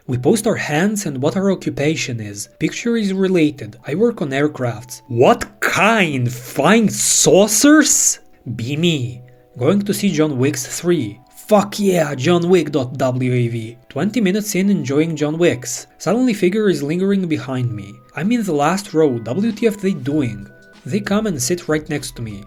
We post our hands and what our occupation is. Picture is related. I work on aircrafts. What kind? Flying saucers? Be me. Going to see John Wick 3. Fuck yeah, John Wick.wav. 20 minutes in enjoying John Wick's. Suddenly figure is lingering behind me. I'm in the last row. WTF they doing? They come and sit right next to me.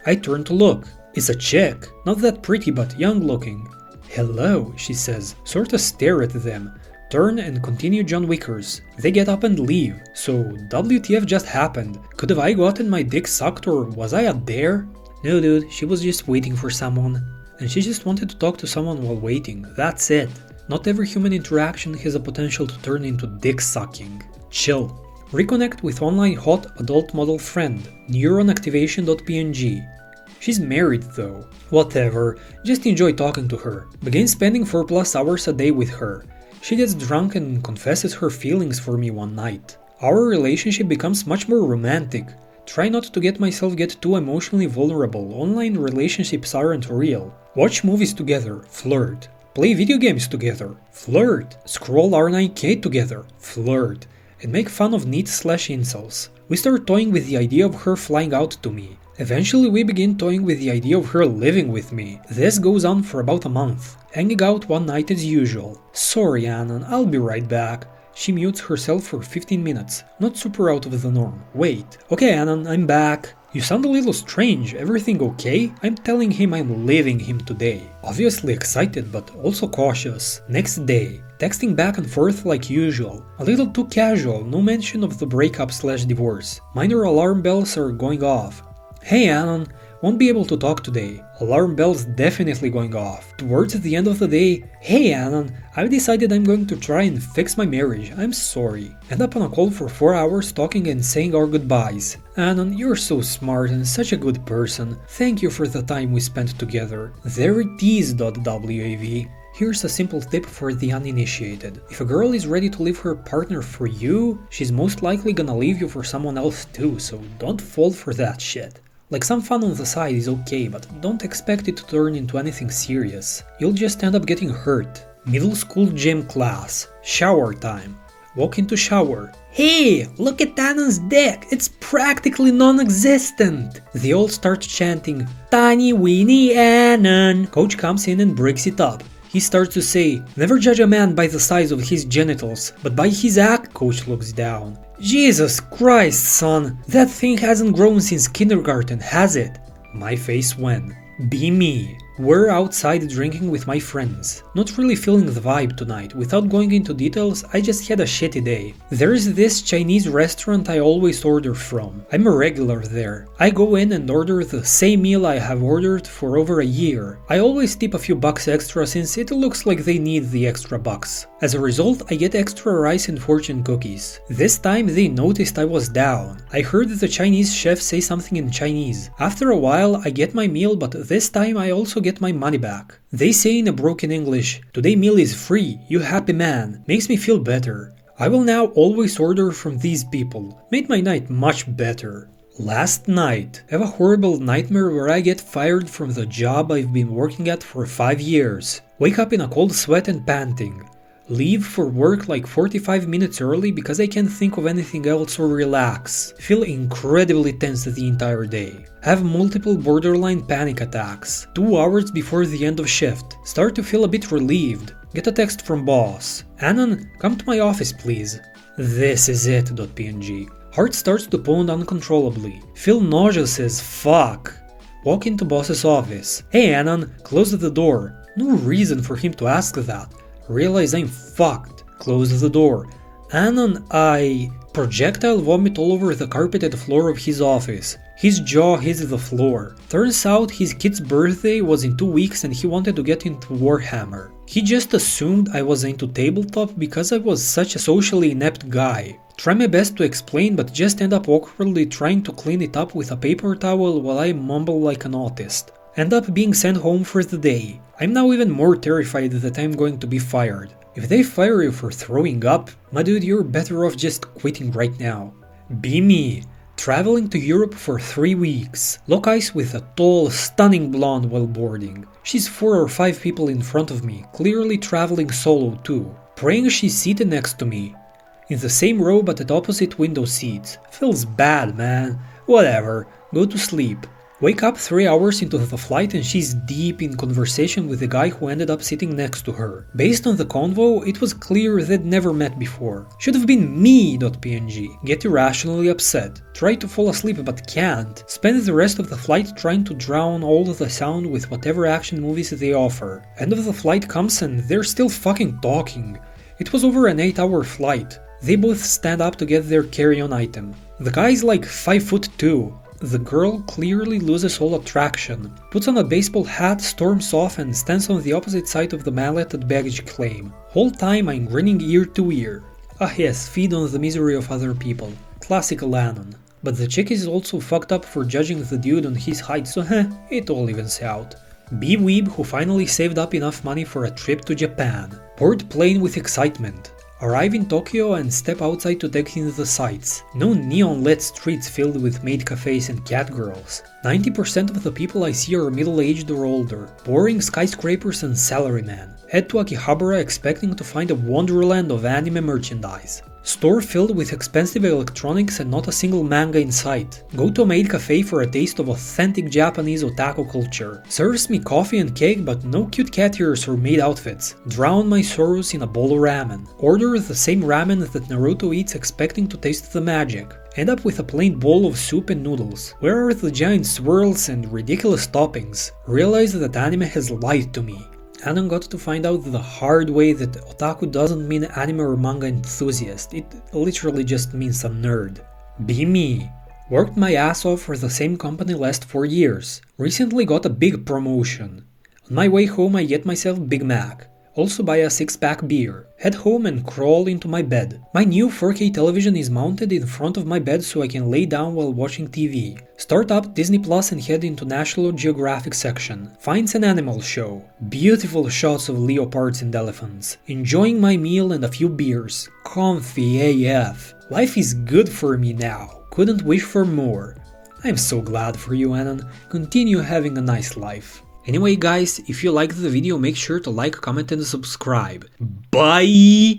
I turn to look. It's a chick. Not that pretty but young looking. Hello, she says. Sorta stare at them. Turn and continue John Wickers. They get up and leave. So WTF just happened? Could have I gotten my dick sucked or was I a dare? No dude, she was just waiting for someone. And she just wanted to talk to someone while waiting. That's it. Not every human interaction has a potential to turn into dick sucking. Chill. Reconnect with online hot adult model friend. Neuronactivation.png. She's married though. Whatever, just enjoy talking to her. Begin spending 4+ hours a day with her. She gets drunk and confesses her feelings for me one night. Our relationship becomes much more romantic. Try not to get myself too emotionally vulnerable. Online relationships aren't real. Watch movies together. Flirt. Play video games together. Flirt. Scroll R9K together. Flirt. And make fun of neat/incels. We start toying with the idea of her flying out to me. Eventually we begin toying with the idea of her living with me. This goes on for about a month. Hanging out one night as usual. Sorry Annan, I'll be right back. She mutes herself for 15 minutes. Not super out of the norm. Wait. Okay Annan, I'm back. You sound a little strange. Everything okay? I'm telling him I'm leaving him today. Obviously excited but also cautious. Next day. Texting back and forth like usual. A little too casual, no mention of the breakup/divorce. Minor alarm bells are going off. Hey Anon, won't be able to talk today. Alarm bells definitely going off. Towards the end of the day, hey Anon, I've decided I'm going to try and fix my marriage, I'm sorry. End up on a call for 4 hours talking and saying our goodbyes. Anon, you're so smart and such a good person. Thank you for the time we spent together. There it is. .wav. Here's a simple tip for the uninitiated. If a girl is ready to leave her partner for you, she's most likely gonna leave you for someone else too, so don't fall for that shit. Like some fun on the side is okay, but don't expect it to turn into anything serious. You'll just end up getting hurt. Middle school gym class. Shower time. Walk into shower. Hey, look at Annan's dick, it's practically non-existent. They all start chanting, Tiny Weenie Annan. Coach comes in and breaks it up. He starts to say, never judge a man by the size of his genitals, but by his act. Coach looks down. Jesus Christ, son, that thing hasn't grown since kindergarten, has it? My face went. Be me. We're outside drinking with my friends. Not really feeling the vibe tonight. Without going into details, I just had a shitty day. There's this Chinese restaurant I always order from. I'm a regular there. I go in and order the same meal I have ordered for over a year. I always tip a few bucks extra since it looks like they need the extra bucks. As a result, I get extra rice and fortune cookies. This time they noticed I was down. I heard the Chinese chef say something in Chinese. After a while, I get my meal, but this time I also get my money back. They say in a broken English, today meal is free, you happy man. Makes me feel better. I will now always order from these people. Made my night much better. Last night, I have a horrible nightmare where I get fired from the job I've been working at for 5 years. Wake up in a cold sweat and panting. Leave for work like 45 minutes early because I can't think of anything else or relax. Feel incredibly tense the entire day. Have multiple borderline panic attacks. 2 hours before the end of shift. Start to feel a bit relieved. Get a text from boss. Annan, come to my office please. This is it. .png. Heart starts to pound uncontrollably. Feel nauseous as fuck. Walk into boss's office. Hey Annan, close the door. No reason for him to ask that. Realize I'm fucked. Close the door. Annan, projectile vomit all over the carpeted floor of his office. His jaw hits the floor. Turns out his kid's birthday was in 2 weeks and he wanted to get into Warhammer. He just assumed I was into tabletop because I was such a socially inept guy. Try my best to explain but just end up awkwardly trying to clean it up with a paper towel while I mumble like an autist. End up being sent home for the day. I'm now even more terrified that I'm going to be fired. If they fire you for throwing up, my dude, you're better off just quitting right now. Be me. Traveling to Europe for 3 weeks. Lock eyes with a tall, stunning blonde while boarding. She's 4 or 5 people in front of me, clearly traveling solo too. Praying she's seated next to me. In the same row but at opposite window seats. Feels bad, man. Whatever, go to sleep. Wake up 3 hours into the flight and she's deep in conversation with the guy who ended up sitting next to her. Based on the convo, it was clear they'd never met before. Should have been me.png. Get irrationally upset. Try to fall asleep but can't. Spend the rest of the flight trying to drown all of the sound with whatever action movies they offer. End of the flight comes and they're still fucking talking. It was over an 8-hour flight. They both stand up to get their carry-on item. The guy's like 5'2". The girl clearly loses all attraction, puts on a baseball hat, storms off and stands on the opposite side of the mallet at baggage claim. Whole time I'm grinning ear to ear. Ah yes, feed on the misery of other people. Classic Alanon. But the chick is also fucked up for judging the dude on his height, so it all evens out. B-weeb who finally saved up enough money for a trip to Japan. Board plane with excitement. Arrive in Tokyo and step outside to take in the sights. No neon-lit streets filled with maid cafes and cat girls. 90% of the people I see are middle-aged or older. Boring skyscrapers and salarymen. Head to Akihabara expecting to find a wonderland of anime merchandise. Store filled with expensive electronics and not a single manga in sight. Go to a maid cafe for a taste of authentic Japanese otaku culture. Serves me coffee and cake but no cute cat ears or maid outfits. Drown my sorrows in a bowl of ramen. Order the same ramen that Naruto eats expecting to taste the magic. End up with a plain bowl of soup and noodles. Where are the giant swirls and ridiculous toppings? Realize that anime has lied to me. Anon got to find out the hard way that otaku doesn't mean anime or manga enthusiast, it literally just means a nerd. Be me. Worked my ass off for the same company last 4 years. Recently got a big promotion. On my way home I get myself Big Mac. Also buy a 6-pack beer. Head home and crawl into my bed. My new 4K television is mounted in front of my bed so I can lay down while watching TV. Start up Disney Plus and head into National Geographic section. Finds an animal show. Beautiful shots of leopards and elephants. Enjoying my meal and a few beers. Comfy AF. Life is good for me now. Couldn't wish for more. I'm so glad for you, Anon. Continue having a nice life. Anyway guys, if you liked the video make sure to like, comment and subscribe. Bye!